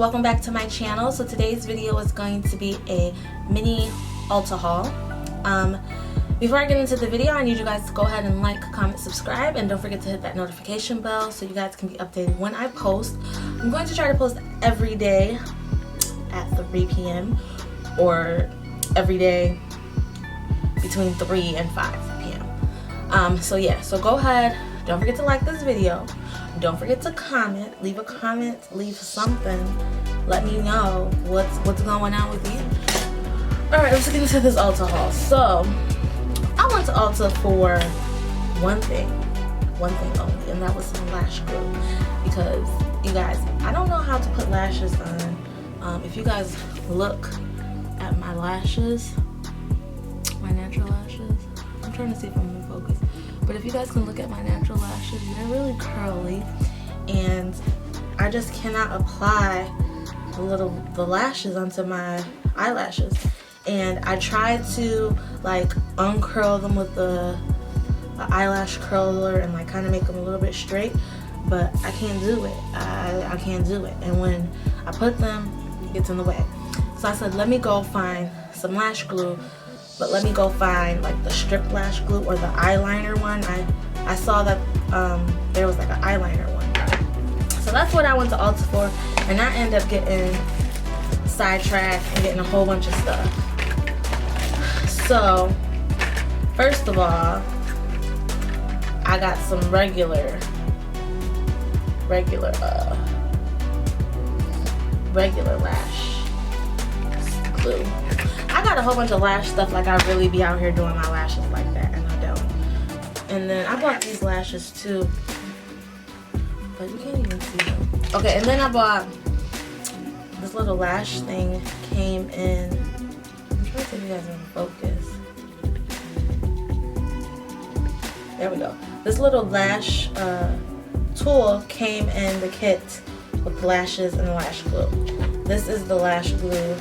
welcome back to my channel. So today's video is going to be a mini Ulta haul. Before I get into the video, I need you guys to go ahead and like, comment, subscribe, and don't forget to hit that notification bell so you guys can be updated when I post. I'm going to try to post every day at 3 p.m. or every day between 3 and 5 p.m. So go ahead, don't forget to like this video. Don't forget to comment, leave a comment, leave something. Let me know what's going on with you. Alright, let's get into this Ulta haul. So, I went to Ulta for one thing only, and that was some lash glue. Because, you guys, I don't know how to put lashes on. If you guys look at my lashes, my natural lashes, I'm trying to see if I'm in focus. But if you guys can look at my natural lashes, they're really curly, and I just cannot apply the lashes onto my eyelashes. And I tried to like uncurl them with the eyelash curler and like kind of make them a little bit straight, but I can't do it. I can't do it. And when I put them, it gets in the way. So I said, let me go find some lash glue. But let me go find like the strip lash glue or the eyeliner one. I saw that there was like an eyeliner one. So that's what I went to Ulta for. And I ended up getting sidetracked and getting a whole bunch of stuff. So, first of all, I got some regular lash glue. I got a whole bunch of lash stuff, like I really be out here doing my lashes like that, and I don't. And then I bought these lashes too, but you can't even see them. Okay, and then I bought this little lash thing, came in, I'm trying to see if you guys are in focus. There we go. This little lash tool came in the kit with lashes and lash glue. This is the lash glue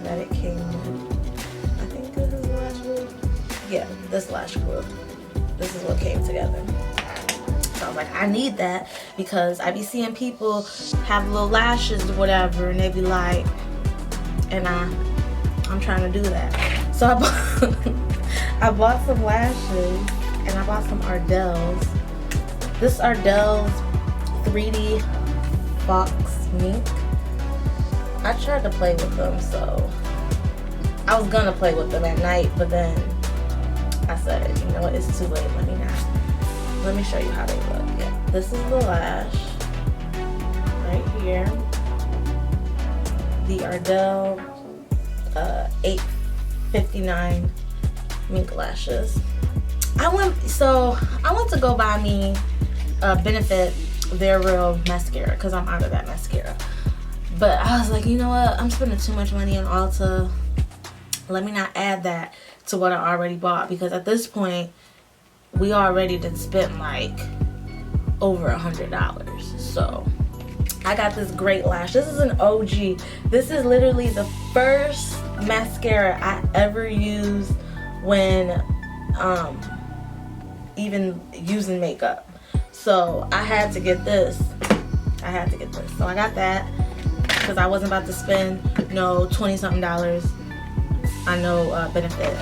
that it came with. Yeah, this lash glue. This is what came together. So I was like, I need that because I be seeing people have little lashes or whatever, and they be like, and I'm trying to do that. So I bought some lashes and I bought some Ardell's. This Ardell's 3D Fox Mink. I tried to play with them, so I was gonna play with them at night, but then I said, you know what, it's too late, let me show you how they look. Yeah, this is the lash right here, the Ardell 859 mink lashes. I went to go buy me Benefit Their Real mascara because I'm out of that mascara, but I was like, you know what, I'm spending too much money on Ulta. Let me not add that to what I already bought, because at this point we already done spent like over $100. So I got this great lash. This is an OG. This is literally the first mascara I ever used when even using makeup. So I had to get this. So I got that because I wasn't about to spend no $20-something I know Benefit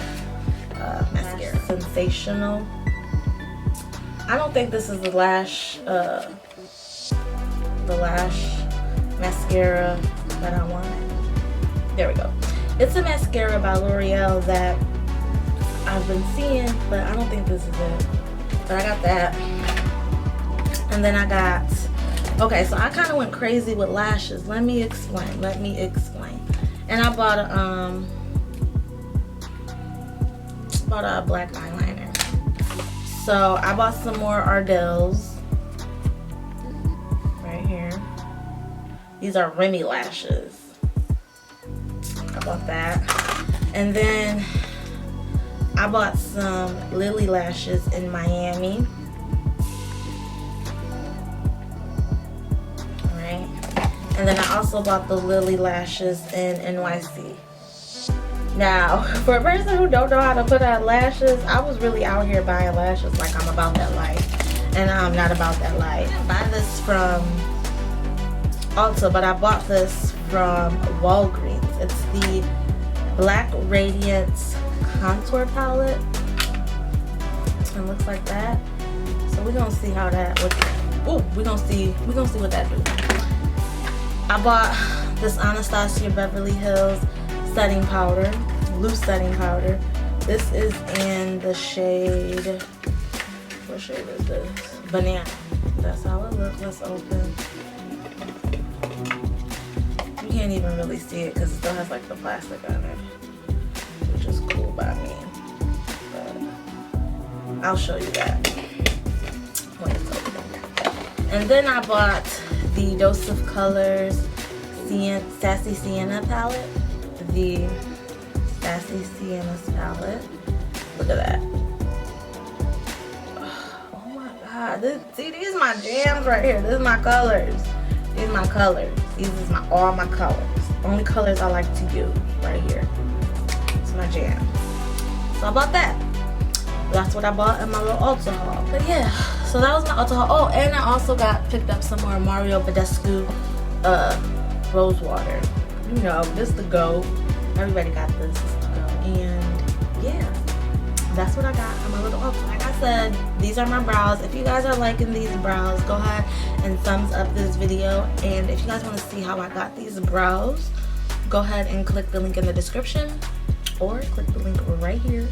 mascara. Sensational. I don't think this is the lash mascara that I want. There we go. It's a mascara by L'Oreal that I've been seeing, but I don't think this is it. But I got that. And then I got, okay, so I kind of went crazy with lashes. Let me explain. And I bought a black eyeliner. So I bought some more Ardell's right here. These are Remy lashes. I bought that. And then I bought some Lily lashes in Miami. Alright. And then I also bought the Lily lashes in NYC. Now, for a person who don't know how to put on lashes, I was really out here buying lashes like I'm about that life. And I'm not about that life. I buy this from Ulta, but I bought this from Walgreens. It's the Black Radiance Contour Palette. It looks like that. So we're gonna see how that looks. Oh, we're gonna see what that do. I bought this Anastasia Beverly Hills setting powder, loose setting powder. This is in the shade, what shade is this? Banana. That's how it looks. Let's open. You can't even really see it because it still has like the plastic on it, which is cool by me. But I'll show you that when it's open. And then I bought the Dose of Colors Sassy Sienna palette. The Sassy Sienna palette. Look at that. Oh my god. See, these are my jams right here. This is my colors. These are my colors. These is all my colors. Only colors I like to use right here. It's my jam. So I bought that. That's what I bought in my little Ulta haul. But yeah, so that was my Ulta haul. Oh, and I also picked up some more Mario Badescu rose water. You know, this the go. Everybody got this. This is the go. And yeah, that's what I got in my little Ulta. Like I said, these are my brows. If you guys are liking these brows, go ahead and thumbs up this video. And if you guys want to see how I got these brows, go ahead and click the link in the description or click the link right here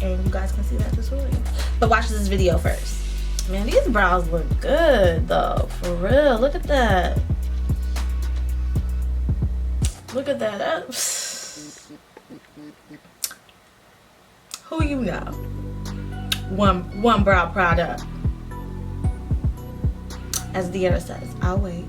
and you guys can see that tutorial. But watch this video first. Man, these brows look good though, for real. Look at that. Look at that. Who you know? One brow product. As Deanna says, I'll wait.